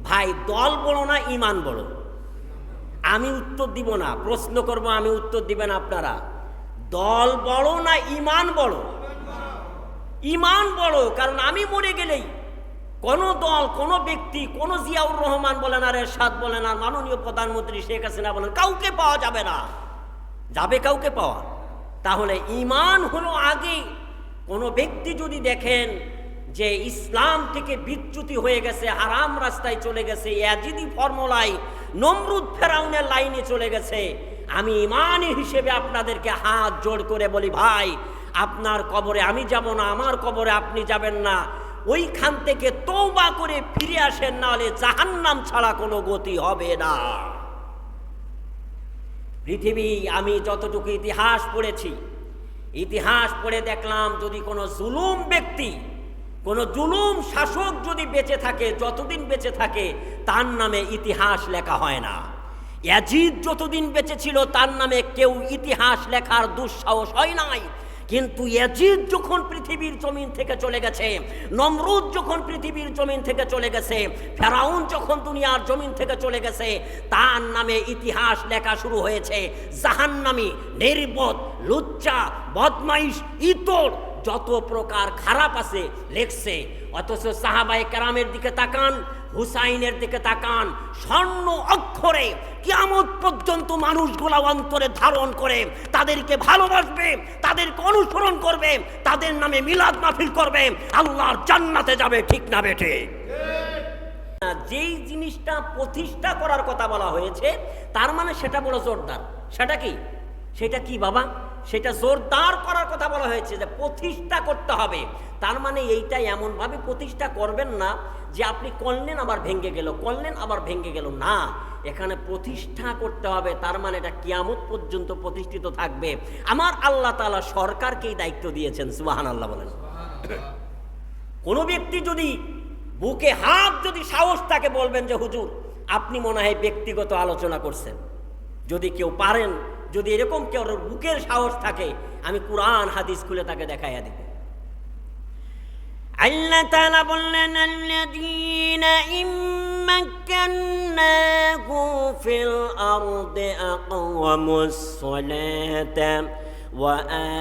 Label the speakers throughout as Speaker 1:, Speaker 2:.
Speaker 1: ভাই দল বড় না ইমান বড়? আমি উত্তর দিব না, প্রশ্ন করব, আমি উত্তর দিবেন আপনারা। দল বড় না ইমান বড়? ইমান বড়। কারণ আমি মরে গেলেই কোনো দল, কোনো ব্যক্তি, কোনো জিয়াউর রহমান বলেন আর এরশাদ বলেন আর মাননীয় প্রধানমন্ত্রী শেখ হাসিনা বলেন, কাউকে পাওয়া যাবে না। যাবে কাউকে পাওয়া? তাহলে ইমান হলো আগে। কোনো ব্যক্তি যদি দেখেন যে ইসলাম থেকে বিচ্যুতি হয়ে গেছে, হারাম রাস্তায় চলে গেছে, ইয়াজিদি ফর্মুলায় নমরুদ ফেরাউনের লাইনে চলে গেছে, আমি ইমানি হিসেবে আপনাদেরকে হাত জোড় করে বলি, ভাই আপনার কবরে আমি যাব না, আমার কবরে আপনি যাবেন না। ওইখান থেকে তওবা করে ফিরে আসেন, না হলে জাহান্নাম ছাড়া কোনো গতি হবে না। পৃথিবী, আমি যতটুকু ইতিহাস পড়েছি, ইতিহাস পড়ে দেখলাম যদি কোনো জুলুম ব্যক্তি, কোনো জুলুম শাসক যদি বেঁচে থাকে, যতদিন বেঁচে থাকে তার নামে ইতিহাস লেখা হয় না। ইয়াজিদ যতদিন বেঁচে ছিল তার নামে কেউ ইতিহাস লেখার দুঃসাহস হয় নাই। কিন্তু ইয়াজিদ যখন পৃথিবীর জমিন থেকে চলে গেছে, নমরুদ যখন পৃথিবীর জমিন থেকে চলে গেছে, ফেরাউন যখন দুনিয়ার জমিন থেকে চলে গেছে, তার নামে ইতিহাস লেখা শুরু হয়েছে। জাহান্নামী, নির্বোধ, লুচ্চা, বদমাইশ, ইতর যত প্রকার খারাপ আছে লেখছে। অথচ সাহাবায়ে কেরামের দিকে তাকান, হুসাইনের দিকে তাকান, স্বর্ণ অক্ষরে কিয়ামত পর্যন্ত মানুষগুলা অন্তরে ধারণ করে তাদেরকে ভালোবাসবে, তাদেরকে অনুসরণ করবে, তাদের নামে মিলাদ মাহফিল করবে, আল্লাহর জান্নাতে যাবে। ঠিক না বেঠে? যেই জিনিসটা প্রতিষ্ঠা করার কথা বলা হয়েছে তার মানে সেটা বড় জোরদার। সেটা কি? সেটা কি বাবা? সেটা জোরদার করার কথা বলা হয়েছে, যে প্রতিষ্ঠা করতে হবে। তার মানে এইটা এমনভাবে প্রতিষ্ঠা করবেন না যে আপনি করলেন আবার ভেঙে গেল, করলেন আবার ভেঙে গেল, না। এখানে প্রতিষ্ঠা করতে হবে। তার মানে এটা কিয়ামত পর্যন্ত প্রতিষ্ঠিত থাকবে। আমার আল্লাহ তাআলা সরকারকেই দায়িত্ব দিয়েছেন। সুবহানাল্লাহ বলেন। কোনো ব্যক্তি যদি বুকে হাত, যদি সাহস তাকে বলবেন যে হুজুর আপনি মনে হয় ব্যক্তিগত আলোচনা করছেন, যদি কেউ পারেন, যদি এরকম কেউ বুকের সাহস থাকে, আমি কুরআন হাদিস খুলে তাকে দেখাইয়া দিব। আল্লাহ তাআলা বললেন, আল্লাযীনা ইম্মাক্কান্নাহু ফিল আরদি আকামুস সালাতা ওয়া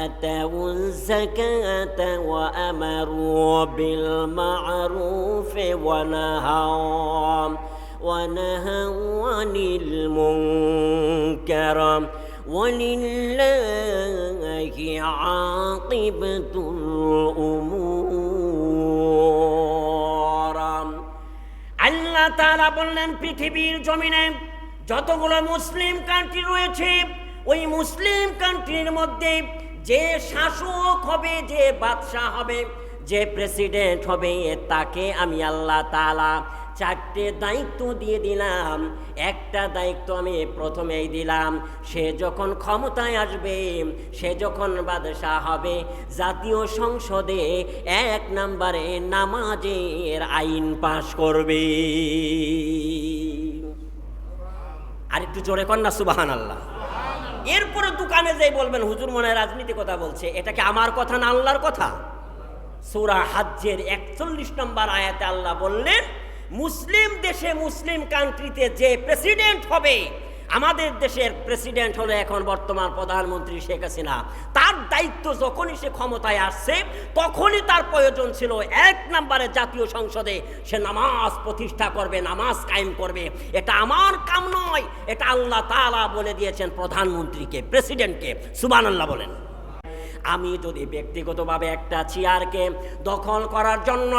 Speaker 1: আতাউয যাকাতা ওয়া আমারু বিল মা'রুফি ওয়া নাহাউ আনিল মুনকার ওয়ালিল্লাহি আকিবাতুল উমুর। আল্লাহ তাআলা বললেন, পৃথিবীর জমিনে যতগুলো মুসলিম কান্ট্রি রয়েছে, ওই মুসলিম কান্ট্রির মধ্যে যে শাসক হবে, যে বাদশাহ হবে, যে প্রেসিডেন্ট হবে, তাকে আমি আল্লাহ তাআলা চারটে দায়িত্ব দিয়ে দিলাম। একটা দায়িত্ব আমি প্রথমেই দিলাম, সে যখন ক্ষমতায় আসবে, সে যখন বাদশাহ হবে, জাতীয় সংসদে 1 নম্বরে নামাজের আইন পাশ করবে। আর একটু জোরে কর না সুবহানাল্লাহ। এরপরে দোকানে যাই বলবেন হুজুর মনে হয় রাজনীতি কথা বলছে। এটা কি আমার কথা না আল্লাহর কথা? সূরা হজ্জের 41 নম্বর আয়াতে আল্লাহ বললেন, মুসলিম দেশে, মুসলিম কান্ট্রিতে যে প্রেসিডেন্ট হবে, আমাদের দেশের প্রেসিডেন্ট হলো এখন বর্তমান প্রধানমন্ত্রী শেখ হাসিনা, তার দায়িত্ব যখনই সে ক্ষমতায় আসছে তখনই তার প্রয়োজন ছিল 1 নম্বরে জাতীয় সংসদে সে নামাজ প্রতিষ্ঠা করবে, নামাজ কায়েম করবে। এটা আমার কাম নয়, এটা আল্লাহ তাআলা বলে দিয়েছেন প্রধানমন্ত্রীকে, প্রেসিডেন্টকে। সুবহানাল্লাহ বলেন। আমি যদি ব্যক্তিগতভাবে একটা চেয়ারকে দখল করার জন্য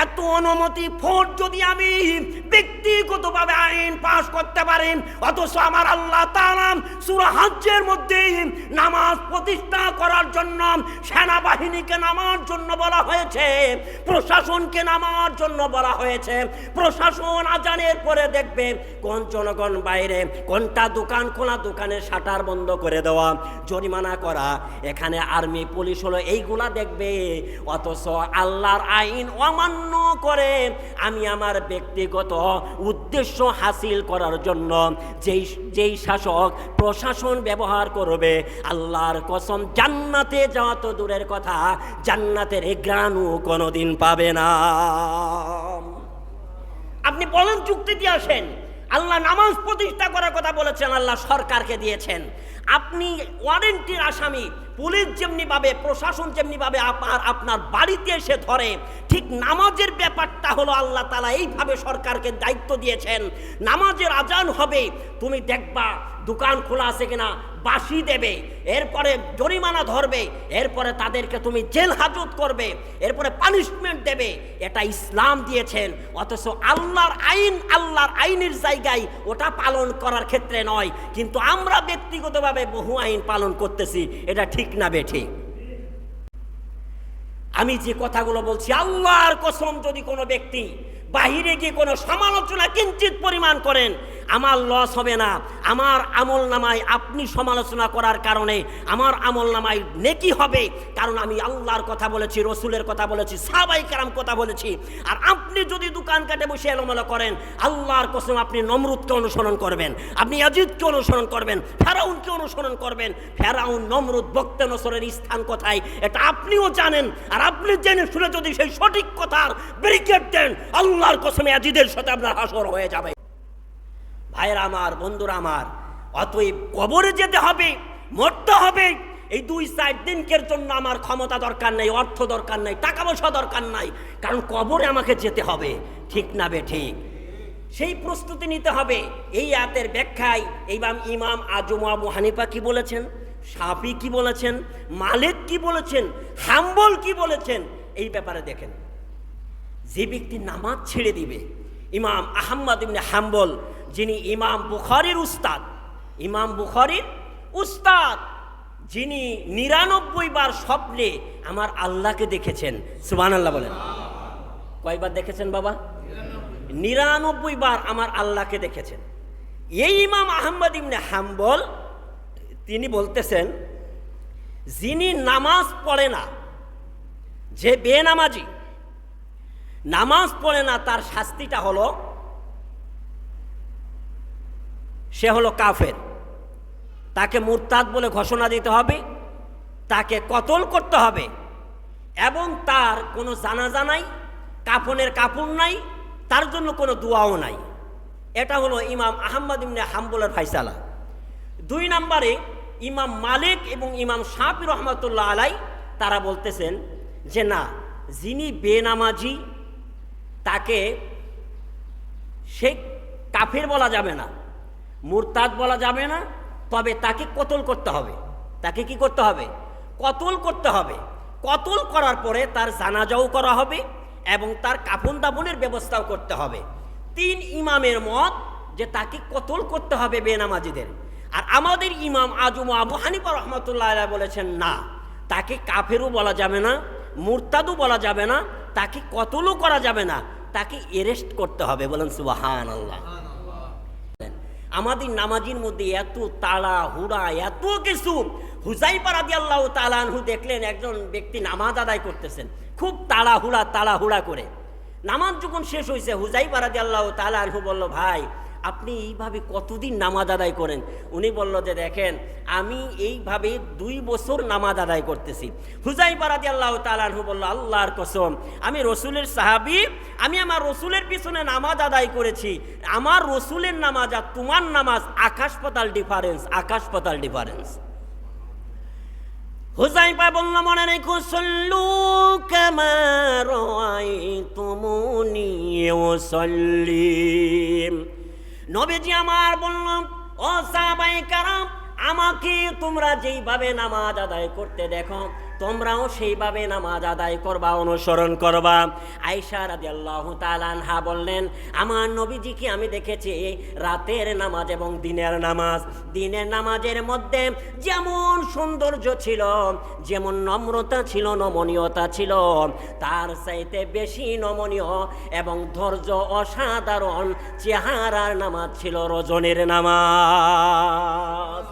Speaker 1: এত অনুমতি ফোর্স যদি আমি ব্যক্তিগতভাবে আইন পাশ করতে পারি, অথচ আমার আল্লাহ তাআলা সূরা হজ্জের মধ্যে নামাজ প্রতিষ্ঠা করার জন্য সেনাবাহিনীকে নামার জন্য বলা হয়েছে, প্রশাসনকে নামার জন্য বলা হয়েছে। প্রশাসন আজানের পরে দেখবে কোন জনগণ বাইরে, কোনটা দোকান খোলা, দোকানের শাটার বন্ধ করে দেওয়া, জরিমানা করা, এখানে আর্মি পুলিশ হলো, এইগুলা দেখবে। অথচ আল্লাহর আইন অমান্য করে আমি আমার ব্যক্তিগত উদ্দেশ্য হাসিল করার জন্য যেই শাসক প্রশাসন ব্যবহার করবে, আল্লাহর কসম জান্নাতে যাওয়া তো দূরের কথা, জান্নাতের ঘ্রাণও কোনোদিন পাবে না। আপনি বলেন চুক্তি দিয়ে আসেন। আল্লাহ নামাজ প্রতিষ্ঠা করার কথা বলেছেন, আল্লাহ সরকারকে দিয়েছেন। আপনি ওয়ারেন্টির আসামি, পুলিশ যেমনিভাবে, প্রশাসন যেমনিভাবে আপনার বাড়িতে এসে ধরে, ঠিক নামাজের ব্যাপারটা হলো আল্লাহ তাআলা এইভাবে সরকারকে দায়িত্ব দিয়েছেন। নামাজের আজান হবে, তুমি দেখবা দোকান খোলা আছে কিনা, বাঁশি দেবে, এরপরে জরিমানা ধরবে, এরপরে তাদেরকে তুমি জেল হাজত করবে, এরপরে পানিশমেন্ট দেবে। এটা ইসলাম দিয়েছেন। অথচ আল্লাহর আইনের জায়গায় ওটা পালন করার ক্ষেত্রে নয়, কিন্তু আমরা ব্যক্তিগতভাবে বহু আইন পালন করতেছি। এটা ঠিক না বেঠিক? আমি যে কথাগুলো বলছি, আল্লাহর কসম, যদি কোনো ব্যক্তি বাহিরে গিয়ে কোনো সমালোচনা কিঞ্চিত পরিমাণ করেন, আমার লস হবে না। আমার আমল নামায় আপনি সমালোচনা করার কারণে আমার আমল নামায় নেকি হবে, কারণ আমি আল্লাহর কথা বলেছি, রসুলের কথা বলেছি, সাহাবায়ে কেরাম কথা বলেছি। আর আপনি যদি দোকান কাটে বসে এলোমেলো করেন, আল্লাহর কসম আপনি নমরুদকে অনুসরণ করবেন, আপনি ইয়াজিদকে অনুসরণ করবেন, ফেরাউনকে অনুসরণ করবেন। ফেরাউন, নমরুদ, বক্তে নসরের স্থান কোথায় এটা আপনিও জানেন। আর আপনি জেনে শুনে যদি সেই সঠিক কথার ব্যারিকেড দেন, আল্লাহর কসমে ইয়াজিদের সাথে আপনার হাসর হয়ে যাবে। ভাইরা আমার, বন্ধুরা আমার, অতএব কবরে যেতে হবে, মরতে হবে। এই 2-4 দিনকের জন্য আমার ক্ষমতা দরকার নেই, অর্থ দরকার নেই, টাকা পয়সা দরকার নাই, কারণ কবরে আমাকে যেতে হবে। ঠিক না বে ঠিক? সেই প্রস্তুতি নিতে হবে। এই আয়াতের ব্যাখ্যায় এইবার ইমাম আজম আবু হানিফা কি বলেছেন, শাফি কি বলেছেন, মালিক কি বলেছেন, হাম্বল কি বলেছেন, এই ব্যাপারে দেখেন। যে ব্যক্তি নামাজ ছেড়ে দিবে, ইমাম আহমদ ইবনে হাম্বল, যিনি ইমাম বুখারীর উস্তাদ, ইমাম বুখারীর উস্তাদ, যিনি 99 বার স্বপ্নে আমার আল্লাহকে দেখেছেন। সুবহানাল্লাহ বলেন। কয়বার দেখেছেন বাবা? 99 বার আমার আল্লাহকে দেখেছেন। এই ইমাম আহমদ ইবনে হাম্বল তিনি বলতেছেন, যিনি নামাজ পড়ে না, যে বেনামাজি নামাজ পড়ে না, তার শাস্তিটা হলো সে হলো কাফের। তাকে মুরতাদ বলে ঘোষণা দিতে হবে, তাকে কতল করতে হবে, এবং তার কোনো জানাজা নাই, কাফনের কাপড় নাই, তার জন্য কোনো দোয়াও নাই। এটা হলো ইমাম আহমদ ইবনে হাম্বলের ফায়সালা। 2 নম্বরে ইমাম মালিক এবং ইমাম শাফি রহমাতুল্লাহ আলাই তারা বলতেছেন যে না, যিনি বেনামাজি তাকে সে কাফের বলা যাবে না, মুরতাদ বলা যাবে না, তবে তাকে কতল করতে হবে। তাকে কি করতে হবে? কতল করতে হবে। কতল করার পরে তার জানাজাও করা হবে এবং তার কাফন দাফনের ব্যবস্থাও করতে হবে। 3 ইমামের মত যে তাকে কতল করতে হবে বেনামাজিদের। আর আমাদের ইমাম আজম আবু হানিফা রহমাতুল্লাহ আলাইহি বলেছেন না, তাকে কাফেরও বলা যাবে না, মুরতাদও বলা যাবে না, তাকে কতলও করা যাবে না, তাকে অ্যারেস্ট করতে হবে। বলেন সুবহানাল্লাহ। আমাদের নামাজির মধ্যে এত তাড়া হুড়া, এত কিছু। হুযায়ফা রাদিয়াল্লাহু তাআলা আনহু দেখলেন একজন ব্যক্তি নামাজ আদায় করতেছেন, খুব তাড়াহুড়া করে। নামাজ যখন শেষ হয়েছে, হুযায়ফা রাদিয়াল্লাহু তাআলা আনহু বলল, ভাই আপনি এইভাবে কতদিন নামাজ আদায় করেন? উনি বলল যে দেখেন, আমি এইভাবে 2 বছর নামাজ আদায় করতেছি। হুযায়ফা রাদিয়াল্লাহু তাআলা আনহু বলল, আল্লাহর কসম, আমি রসুলের সাহাবী, আমি আমার রসুলের পিছনে নামাজ আদায় করেছি। আমার রসুলের নামাজ আর তোমার নামাজ আকাশ পাতাল ডিফারেন্স, আকাশ পাতাল ডিফারেন্স। হুযায়ফা বলল, মনে রেখো, সল্লু কামা রাআইতুমুনি উসাল্লি। নবীজি আমার বলল, ও সাহাবায়ে কেরাম, আমাকে তোমরা যেইভাবে নামাজ আদায় করতে দেখো, তোমরাও সেইভাবে নামাজ আদায় করবা, অনুসরণ করবা। আয়েশা রাদিয়াল্লাহু তাআলা আনহা বললেন, আমার নবীজিকে আমি দেখেছি রাতের নামাজ এবং দিনের নামাজ। দিনের নামাজের মধ্যে যেমন সৌন্দর্য ছিল, যেমন নম্রতা ছিল, নমনীয়তা ছিল, তার চাইতে বেশি নমনীয় এবং ধৈর্য অসাধারণ চেহারার নামাজ ছিল রজনীর নামাজ।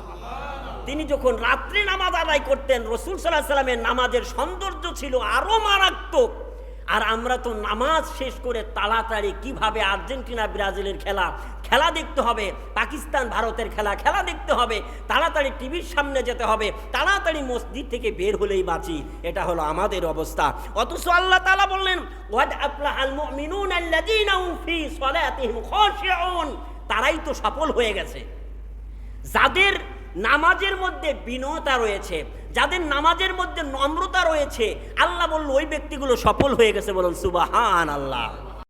Speaker 1: তিনি যখন রাত্রি নামাজ আদায় করতেন, রাসূল সাল্লাল্লাহু আলাইহি ওয়াসাল্লামের নামাজের সৌন্দর্য ছিল আরো মারাত্মক, আর আমরা তো নামাজ শেষ করে তাড়াতাড়ি কিভাবে আর্জেন্টিনা ব্রাজিলের খেলা দেখতে হবে, পাকিস্তান ভারতের খেলা দেখতে হবে, তাড়াতাড়ি টিভির সামনে যেতে হবে, তাড়াতাড়ি মসজিদ থেকে বের হলেই বাঁচি। এটা হলো আমাদের অবস্থা। অথচ আল্লাহ তাআলা বললেন ওয়াদ আফলাহাল মুমিনুনা আল্লাযীনা হুম ফী সালাতিহিম খাশিউন, তারাই তো সফল হয়ে গেছে যাদের নামাজের মধ্যে বিনয়তা রয়েছে, যাদের নামাজের মধ্যে নম্রতা রয়েছে। আল্লাহ বলল ওই ব্যক্তিগুলো সফল হয়ে গেছে। বলুন সুবহানাল্লাহ।